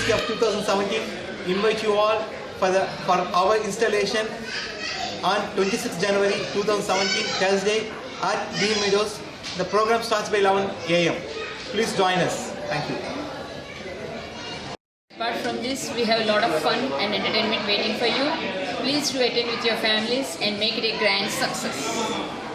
KCGF 2017 invite you all for our installation on 26 January 2017 Thursday at Dean Meadows. The program starts by 11 a.m. Please join us. Thank you. Apart from this, we have a lot of fun and entertainment waiting for you. Please do attend with your families and make it a grand success.